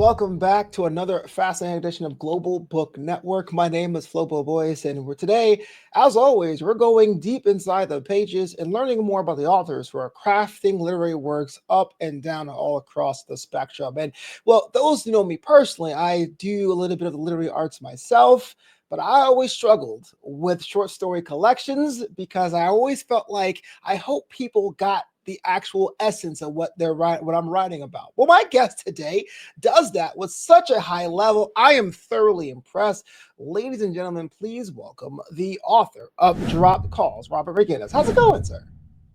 welcome back to another fascinating edition of Global Book Network. My name is Flobo Boyce, and today, as always, we're going deep inside the pages and learning more about the authors who are crafting literary works up and down all across the spectrum. And well, those who know me personally, I do a little bit of the literary arts myself. But I always struggled with short story collections because I always felt like I hope people got the actual essence of what I'm writing about. Well, my guest today does that with such a high level. I am thoroughly impressed. Ladies and gentlemen, please welcome the author of Drop Calls, Robert McGuiness. How's it going, sir?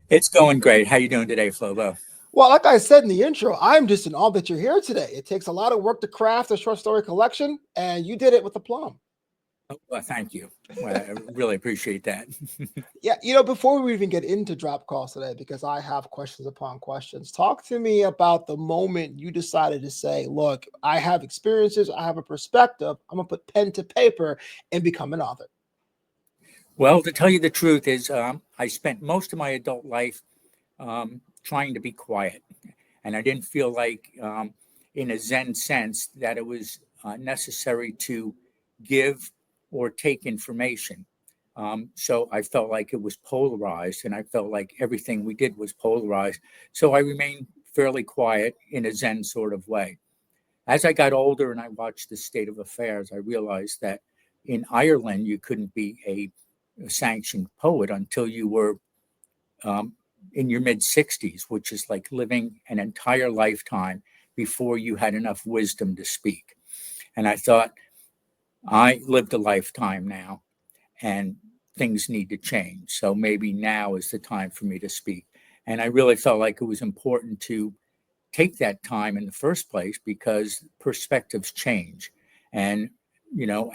It's going great. How you doing today, Flobo? Well, like I said in the intro, I'm just in awe that you're here today. It takes a lot of work to craft a short story collection, and you did it with aplomb. Oh, well, thank you. Well, I really appreciate that. Yeah, before we even get into drop calls today, because I have questions upon questions, talk to me about the moment you decided to say, look, I have experiences, I have a perspective, I'm going to put pen to paper and become an author. Well, to tell you the truth is I spent most of my adult life trying to be quiet. And I didn't feel like, in a Zen sense, that it was necessary to give or take information. So I felt like it was polarized, and I felt like everything we did was polarized. So I remained fairly quiet in a Zen sort of way. As I got older and I watched the state of affairs, I realized that in Ireland, you couldn't be a sanctioned poet until you were um, in your mid 60s, which is like living an entire lifetime before you had enough wisdom to speak. And I thought, I lived a lifetime now and things need to change. So maybe now is the time for me to speak. And I really felt like it was important to take that time in the first place because perspectives change. And,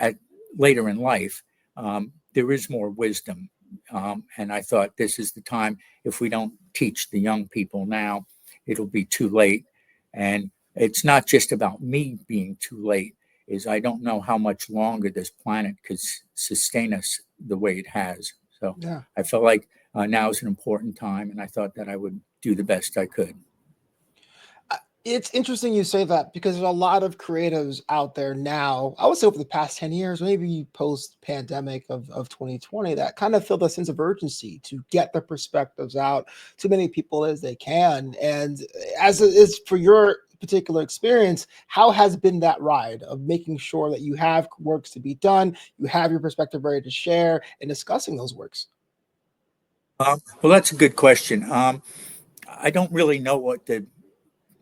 at later in life, there is more wisdom. And I thought this is the time, if we don't teach the young people now, it'll be too late. And it's not just about me being too late, is I don't know how much longer this planet could sustain us the way it has. So Yeah. I felt like now is an important time, and I thought that I would do the best I could. It's interesting you say that because there's a lot of creatives out there now, I would say over the past 10 years, maybe post pandemic of 2020, that kind of feel the sense of urgency to get their perspectives out to many people as they can. And as it is for your particular experience, how has been that ride of making sure that you have works to be done, you have your perspective ready to share and discussing those works? Well, that's a good question. I don't really know what the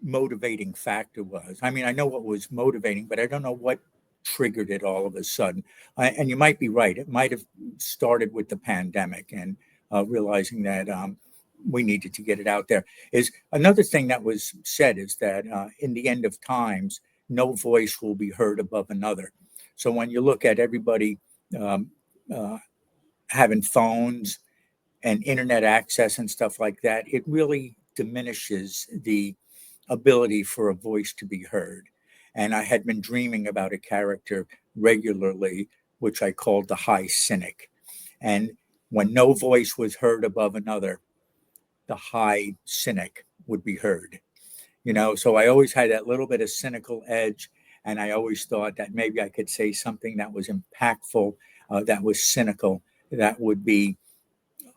motivating factor was. I mean, I know what was motivating, but I don't know what triggered it all of a sudden. And you might be right. It might have started with the pandemic and realizing that we needed to get it out there. Is another thing that was said is that in the end of times, no voice will be heard above another. So when you look at everybody um, uh, having phones and internet access and stuff like that, it really diminishes the ability for a voice to be heard. And I had been dreaming about a character regularly, which I called the high cynic. And when no voice was heard above another, the high cynic would be heard. So I always had that little bit of cynical edge. And I always thought that maybe I could say something that was impactful, that was cynical, that would be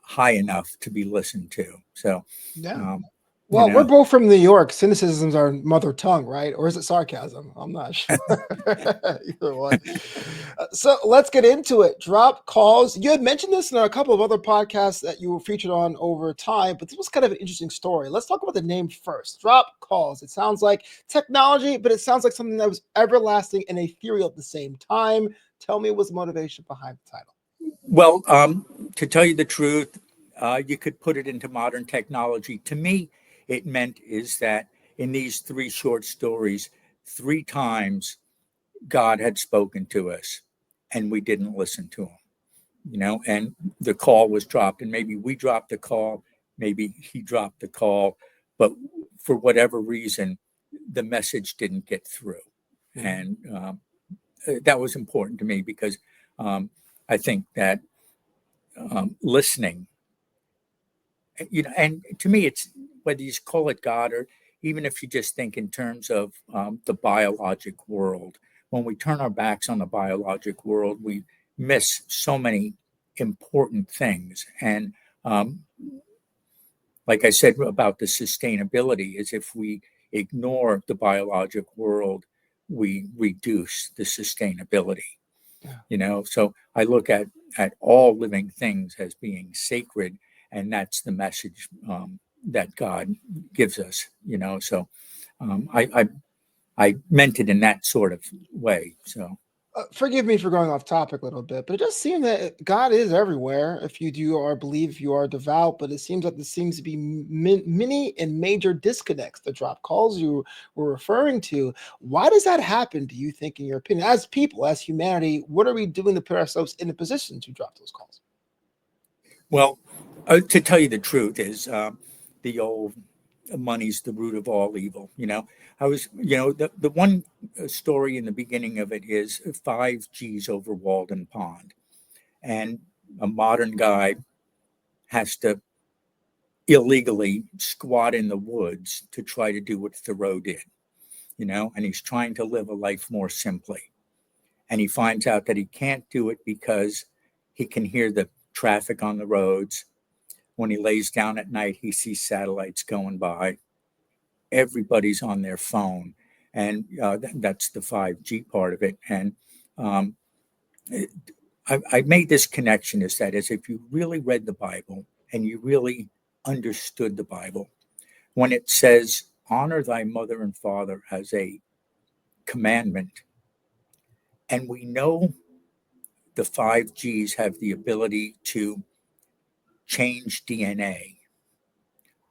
high enough to be listened to. So, Yeah. um, you Well, we're know, both from New York. Cynicism's our mother tongue, right? Or is it sarcasm? I'm not sure. Either one. So let's get into it. Drop calls. You had mentioned this in a couple of other podcasts that you were featured on over time, but this was kind of an interesting story. Let's talk about the name first. Drop calls. It sounds like technology, but it sounds like something that was everlasting and ethereal at the same time. Tell me what's the motivation behind the title. well, to tell you the truth, you could put it into modern technology. To me, it meant is that in these three short stories, three times God had spoken to us and we didn't listen to him, and the call was dropped. And maybe we dropped the call, maybe he dropped the call, but for whatever reason, the message didn't get through. Mhm. And that was important to me because um, I think that listening, and to me, it's whether you call it God or even if you just think in terms of the biologic world. When we turn our backs on the biologic world, we miss so many important things. And um, like I said about the sustainability, is if we ignore the biologic world, we reduce the sustainability. Yeah. So I look at all living things as being sacred, and that's the message that God gives us. So I meant it in that sort of way. So Forgive me for going off topic a little bit, but it does seem that God is everywhere if you do or believe if you are devout. But it seems like there seems to be many and major disconnects. The drop calls you were referring to. Why does that happen? Do you think, in your opinion, as people, as humanity, what are we doing to put ourselves in a position to drop those calls? well, to tell you the truth is the old money's the root of all evil. I was, the one story in the beginning of it is 5 G's over Walden Pond. And a modern guy has to illegally squat in the woods to try to do what Thoreau did, and he's trying to live a life more simply. And he finds out that he can't do it because he can hear the traffic on the roads. When he lays down at night, he sees satellites going by. Everybody's on their phone. And that's the 5G part of it. And um, I made this connection is that as if you really read the Bible and you really understood the Bible, when it says, honor thy mother and father as a commandment, and we know the 5Gs have the ability to change DNA,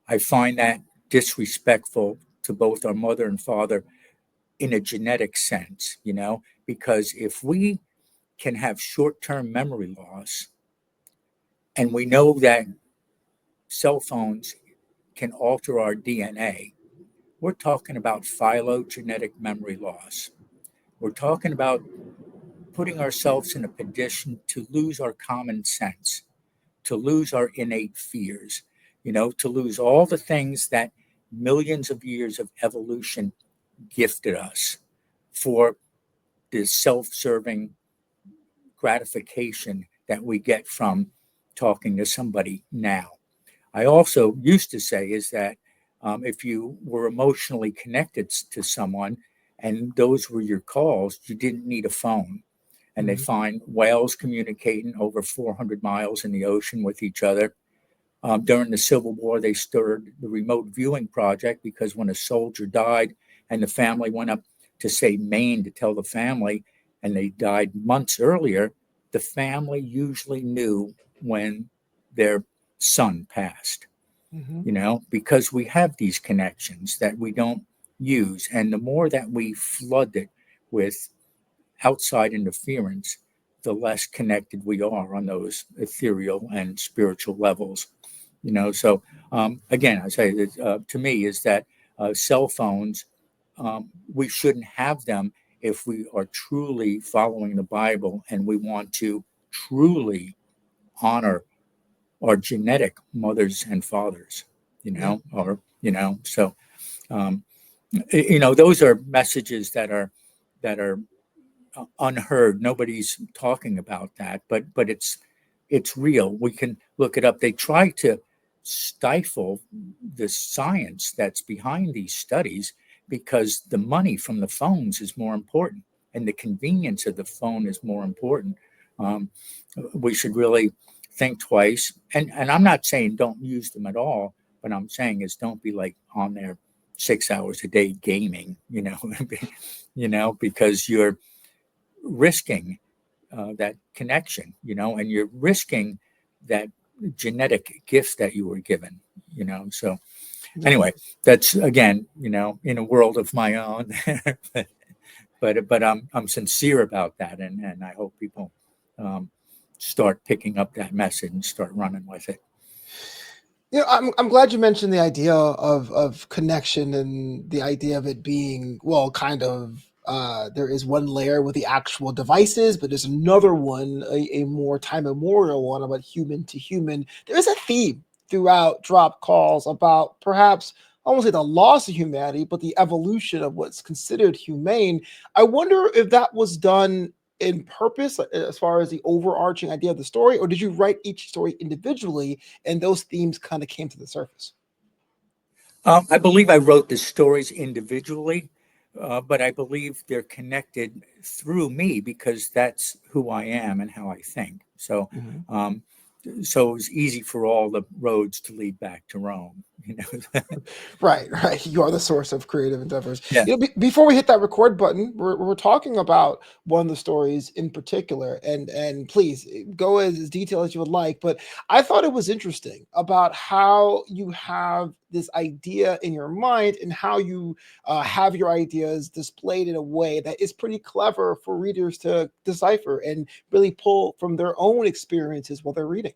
I find that disrespectful to both our mother and father in a genetic sense, because if we can have short term memory loss, and we know that cell phones can alter our DNA, we're talking about phylogenetic memory loss. We're talking about putting ourselves in a position to lose our common sense, to lose our innate fears, to lose all the things that millions of years of evolution gifted us for the self serving gratification that we get from talking to somebody now. I also used to say is that if you were emotionally connected to someone and those were your calls, you didn't need a phone. And they Mhm. find whales communicating over 400 miles in the ocean with each other. During the Civil War, they started the remote viewing project because when a soldier died and the family went up to, say, Maine to tell the family, and they died months earlier, the family usually knew when their son passed, Mhm. because we have these connections that we don't use. And the more that we flood it with outside interference, the less connected we are on those ethereal and spiritual levels. So again, I say that to me is that cell phones, we shouldn't have them if we are truly following the Bible and we want to truly honor our genetic mothers and fathers, Yeah. so um, those are messages that are unheard. Nobody's talking about that, but it's real. We can look it up. They try to stifle the science that's behind these studies because the money from the phones is more important and the convenience of the phone is more important. Um, we should really think twice. And I'm not saying don't use them at all. What I'm saying is don't be like on there 6 hours a day gaming, because you're risking that connection, and you're risking that genetic gift that you were given, So Yeah. anyway, that's again, in a world of my own, but I'm sincere about that, and I hope people um, start picking up that message and start running with it. I'm glad you mentioned the idea of connection and the idea of it being, well, kind of, there is one layer with the actual devices, but there's another one, a more time immemorial one about human to human. There is a theme throughout drop calls about perhaps I won't say the loss of humanity, but the evolution of what's considered humane. I wonder if that was done in purpose, as far as the overarching idea of the story, or did you write each story individually and those themes kind of came to the surface? I believe I wrote the stories individually, but I believe they're connected through me because that's who I am and how I think. Mhm. Um, so it was easy for all the roads to lead back to Rome. You know. Right, right. You are the source of creative endeavors. Yeah. Before we hit that record button, we're talking about one of the stories in particular, and please go as detailed as you would like. But I thought it was interesting about how you have this idea in your mind and how you have your ideas displayed in a way that is pretty clever for readers to decipher and really pull from their own experiences while they're reading.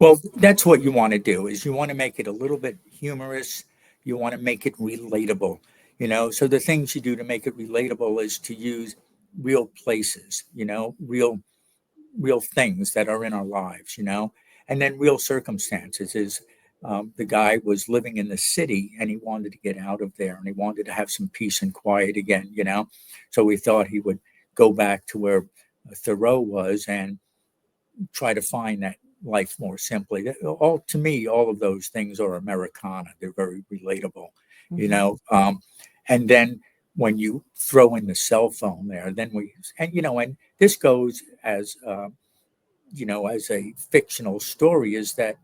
Well, that's what you want to do is you want to make it a little bit humorous. You want to make it relatable, you know. So the things you do to make it relatable is to use real places, you know, real things that are in our lives, you know, and then real circumstances is the guy was living in the city and he wanted to get out of there and he wanted to have some peace and quiet again, you know. So we thought he would go back to where Thoreau was and try to find that life more simply. All to me, all of those things are Americana. They're very relatable, you Mhm. know. And then when you throw in the cell phone there, then we and you know, and this goes as you know, as a fictional story, is that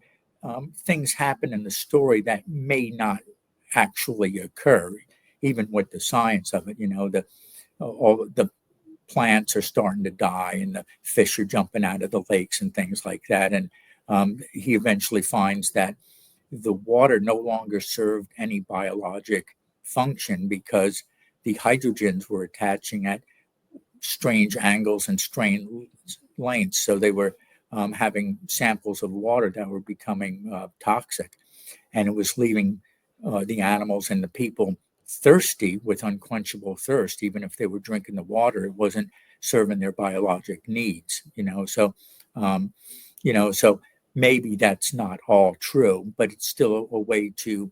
things happen in the story that may not actually occur, even with the science of it. You know, the all the plants are starting to die and the fish are jumping out of the lakes and things like that. And he eventually finds that the water no longer served any biologic function because the hydrogens were attaching at strange angles and strange lengths. So they were having samples of water that were becoming toxic, and it was leaving the animals and the people thirsty with unquenchable thirst. Even if they were drinking the water, it wasn't serving their biologic needs. Um, so maybe that's not all true, but it's still a way to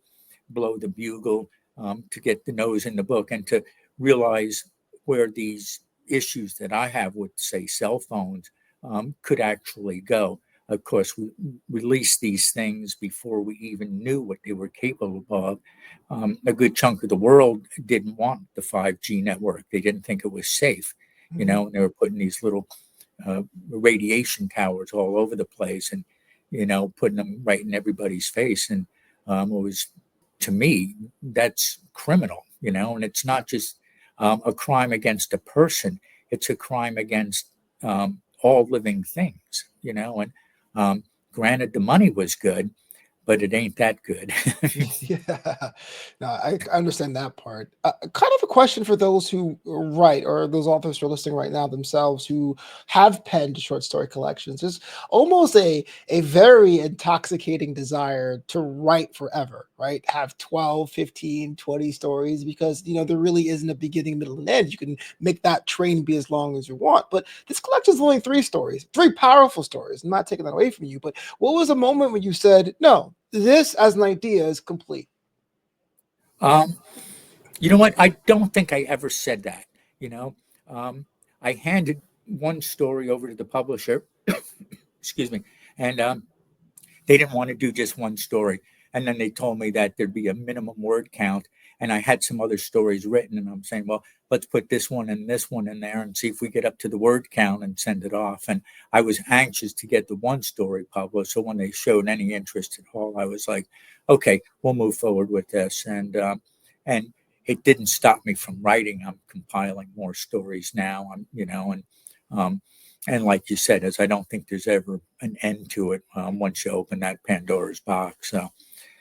blow the bugle, to get the nose in the book, and to realize where these issues that I have with, say, cell phones could actually go. Of course, we released these things before we even knew what they were capable of. A good chunk of the world didn't want the 5G network. They didn't think it was safe, you Mhm. know, and they were putting these little radiation towers all over the place and, you know, putting them right in everybody's face. And it was, to me, that's criminal, you know, and it's not just a crime against a person, it's a crime against all living things, you know. And granted, the money was good, but it ain't that good. Yeah, no, I understand that part. Kind of a question for those who write, or those authors who are listening right now themselves who have penned short story collections. It's almost a very intoxicating desire to write forever, right? Have 12, 15, 20 stories because, there really isn't a beginning, middle, and end. You can make that train be as long as you want. But this collection is only three stories, three powerful stories. I'm not taking that away from you, but what was a moment when you said, no, this as an idea is complete? um, you know what? I don't think I ever said that. You know, um, I handed one story over to the publisher, excuse me, and they didn't want to do just one story. And then they told me that there'd be a minimum word count. And I had some other stories written, and I'm saying, well, let's put this one and this one in there and see if we get up to the word count and send it off. And I was anxious to get the one story published. So when they showed any interest at all, I was like, okay, we'll move forward with this. And it didn't stop me from writing. I'm compiling more stories now. Um, and like you said, as I don't think there's ever an end to it once you open that Pandora's box. So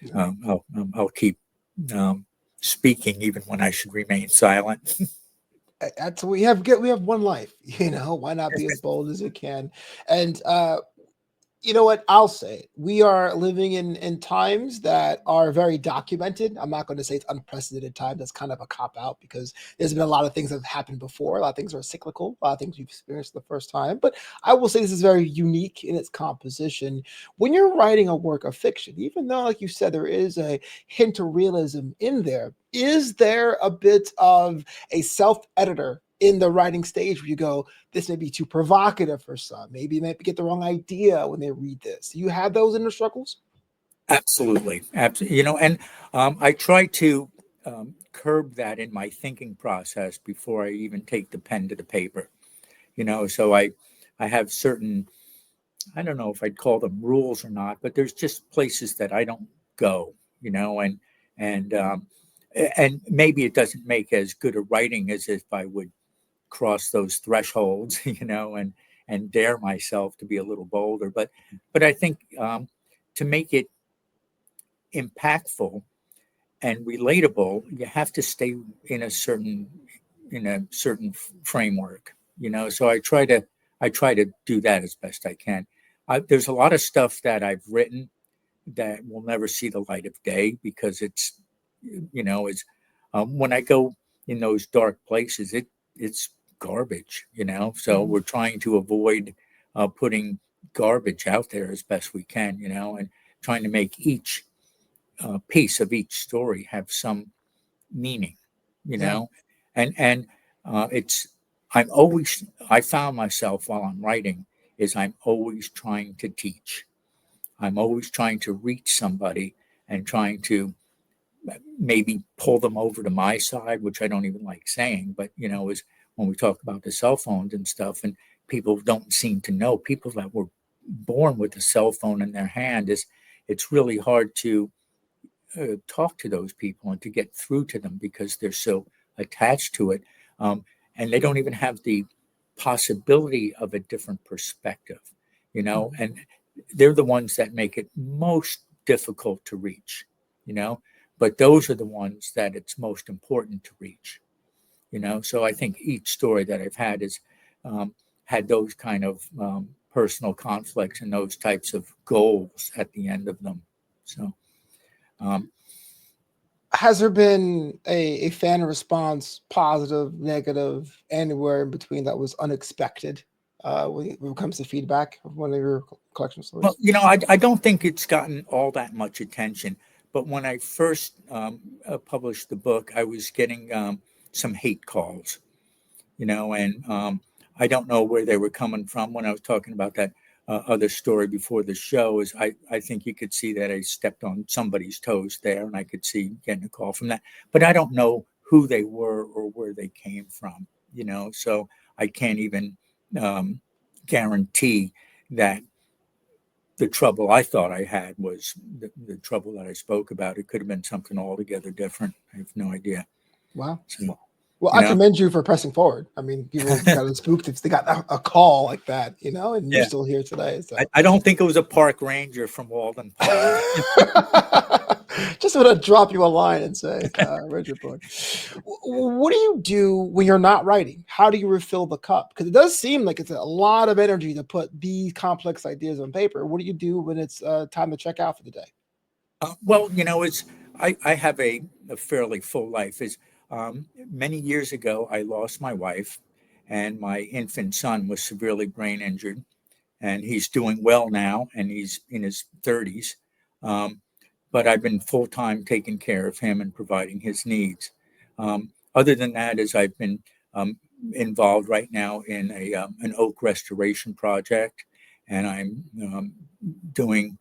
No. I'll keep um, speaking even when I should remain silent. That's we have one life, why not be as bold as you can? And You know what? I'll say it. We are living in times that are very documented. I'm not going to say it's unprecedented time. That's kind of a cop out because there's been a lot of things that have happened before. A lot of things are cyclical. A lot of things we've experienced the first time. But I will say this is very unique in its composition. When you're writing a work of fiction, even though, like you said, there is a hint of realism in there, is there a bit of a self-editor in the writing stage where you go, this may be too provocative for some. Maybe they might get the wrong idea when they read this. Do you have those inner struggles? Absolutely, absolutely. And I try to curb that in my thinking process before I even take the pen to the paper. So I have certain, I don't know if I'd call them rules or not, but there's just places that I don't go. And and maybe it doesn't make as good a writing as if I would cross those thresholds, and dare myself to be a little bolder. But I think to make it impactful and relatable, you have to stay in a certain framework. So I try to do that as best I can. There's a lot of stuff that I've written that will never see the light of day because it's when I go in those dark places, it's garbage. So we're trying to avoid putting garbage out there as best we can. And trying to make each piece of each story have some meaning, you Yeah. know, and it's I found myself while I'm writing is I'm always trying to teach. I'm always trying to reach somebody and trying to maybe pull them over to my side, which I don't even like saying, but is when we talk about the cell phones and stuff, and people don't seem to know people that were born with a cell phone in their hand is it's really hard to talk to those people and to get through to them because they're so attached to it. And they don't even have the possibility of a different perspective, and they're the ones that make it most difficult to reach, you know, but those are the ones that it's most important to reach. So I think each story that I've had is had those kind of personal conflicts and those types of goals at the end of them. So, um, Has there been a fan response, positive, negative, anywhere in between that was unexpected when it comes to feedback of one of your collection well, stories? I don't think it's gotten all that much attention. But when I first published the book, I was getting some hate calls, and I don't know where they were coming from. When I was talking about that other story before the show, is I think you could see that I stepped on somebody's toes there, and I could see getting a call from that. But I don't know who they were or where they came from. So I can't even um, guarantee that the trouble I thought I had was the trouble that I spoke about. It could have been something altogether different. I have no idea. Wow. So, Well, you I know, commend you for pressing forward. I mean, people kind of spooked if they got a call like that, and you're yeah, still here today. I, So I don't think it was a park ranger from Walden Pond. just want to drop you a line and say, read your book. What do you do when you're not writing? How do you refill the cup? Because it does seem like it's a lot of energy to put these complex ideas on paper. What do you do when it's time to check out for the day? Well, it's I have a fairly full life. Is Many years ago, I lost my wife, and my infant son was severely brain injured, and he's doing well now, and he's in his 30s. Um, but I've been full time taking care of him and providing his needs. Other than that, is I've been um, involved right now in an oak restoration project, and I'm doing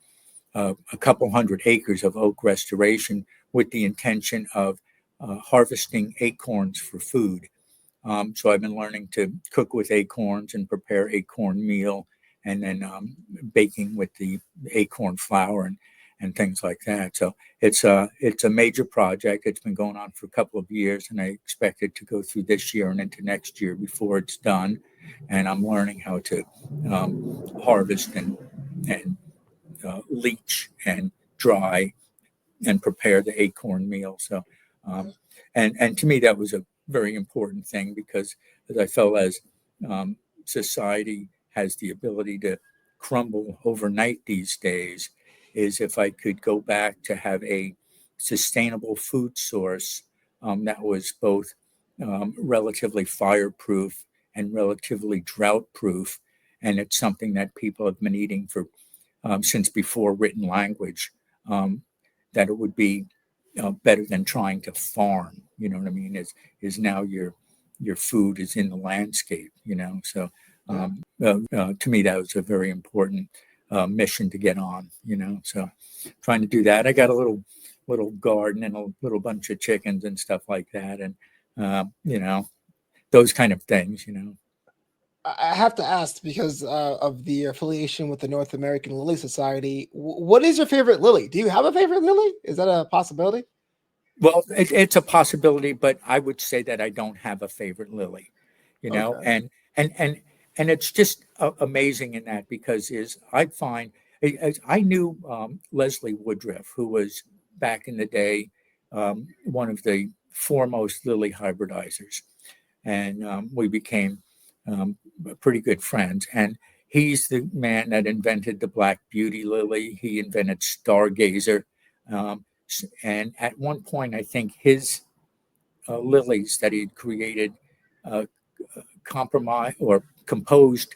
a couple hundred acres of oak restoration with the intention of harvesting acorns for food. So I've been learning to cook with acorns and prepare acorn meal, and then baking with the acorn flour and things like that. So it's a major project. It's been going on for a couple of years, and I expect it to go through this year and into next year before it's done. And I'm learning how to harvest and leach and dry and prepare the acorn meal. So, and to me, that was a very important thing because as I felt as society has the ability to crumble overnight these days is if I could go back to have a sustainable food source that was both relatively fireproof and relatively drought proof. And it's something that people have been eating for since before written language, that it would be better than trying to farm. You know what I mean? Is now your food is in the landscape. So to me that was a very important mission to get on. So trying to do that. I got a little garden and a little bunch of chickens and stuff like that, and those kind of things. I have to ask because of the affiliation with the North American Lily Society. What is your favorite lily? Do you have a favorite lily? Is that a possibility? Well, it's a possibility, but I would say that I don't have a favorite lily, Okay. and and and it's just amazing in that because is I find I knew Leslie Woodruff, who was back in the day one of the foremost lily hybridizers, and we became pretty good friends. And he's the man that invented the Black Beauty lily. He invented Stargazer. Um, and at one point, I think his lilies that he'd created uh, compromise or composed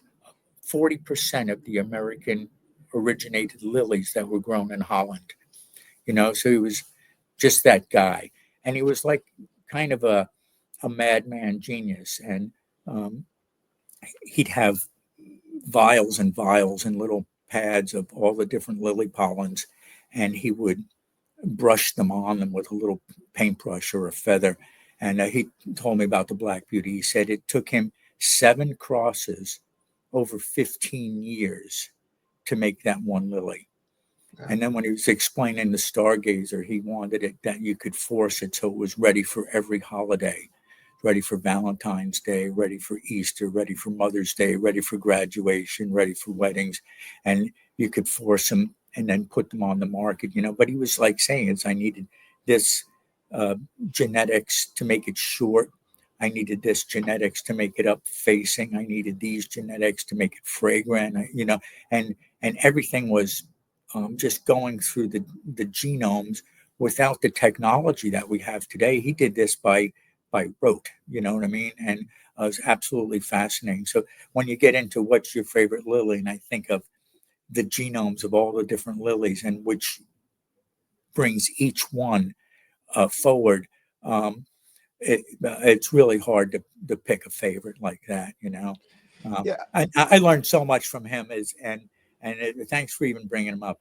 40% of the American originated lilies that were grown in Holland. So he was just that guy. And he was like kind of a madman genius. And um, he'd have vials and vials and little pads of all the different lily pollens, and he would brush them on them with a little paintbrush or a feather. And he told me about the Black Beauty. He said it took him 7 crosses over 15 years to make that one lily. Yeah. And then when he was explaining the Stargazer, he wanted it that you could force it so it was ready for every holiday, ready for Valentine's Day, ready for Easter, ready for Mother's Day, ready for graduation, ready for weddings. And you could force them and then put them on the market, But he was like saying, I needed this genetics to make it short. I needed this genetics to make it up facing. I needed these genetics to make it fragrant, and everything was just going through the genomes without the technology that we have today. He did this by rote, you know what I mean? And it was absolutely fascinating. So when you get into what's your favorite lily, and I think of the genomes of all the different lilies and which brings each one forward, it's really hard to pick a favorite like that. Yeah. I learned so much from him thanks for even bringing him up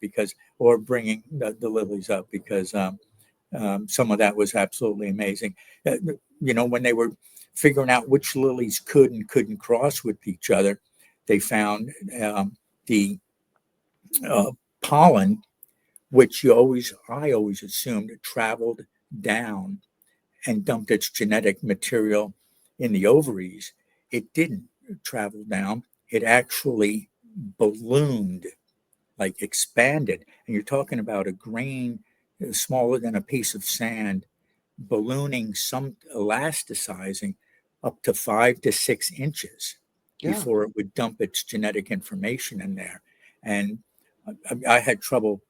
or bringing the lilies up because some of that was absolutely amazing. When they were figuring out which lilies could and couldn't cross with each other, they found the pollen, which I always assumed traveled down and dumped its genetic material in the ovaries. It didn't travel down. It actually ballooned, like expanded. And you're talking about a grain smaller than a piece of sand ballooning, some elasticizing up to 5 to 6 inches Yeah. before it would dump its genetic information in there. And I had trouble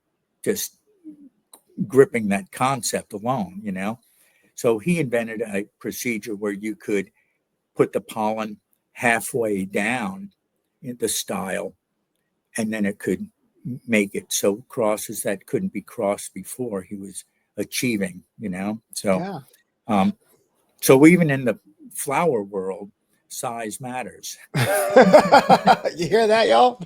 just gripping that concept alone. So he invented a procedure where you could put the pollen halfway down in the style, and then it could make it so crosses that couldn't be crossed before he was achieving. So Yeah. um, so even in the flower world, size matters. You hear that, y'all?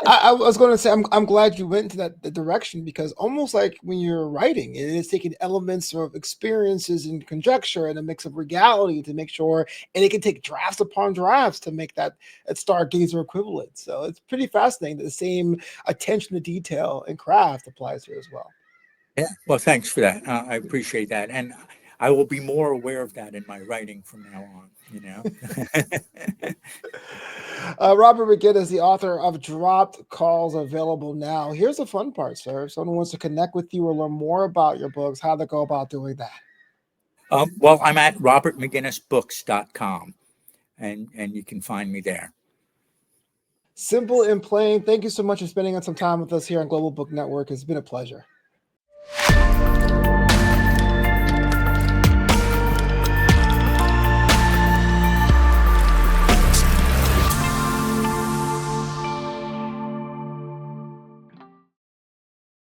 I was going to say I'm glad you went into that direction because almost like when you're writing, it is taking elements of experiences and conjecture and a mix of reality to make sure, and it can take drafts upon drafts to make that stargazer equivalent. So it's pretty fascinating that the same attention to detail and craft applies here as well. Yeah. Well, thanks for that. I appreciate that, and I will be more aware of that in my writing from now on. Robert McGuiness, the author of Dropped Calls, available now. Here's the fun part, sir. If someone wants to connect with you or learn more about your books, how to go about doing that. Well, I'm at robertmcguinnessbooks.com, and you can find me there. Simple and plain. Thank you so much for spending some time with us here on Global Book Network. It's been a pleasure.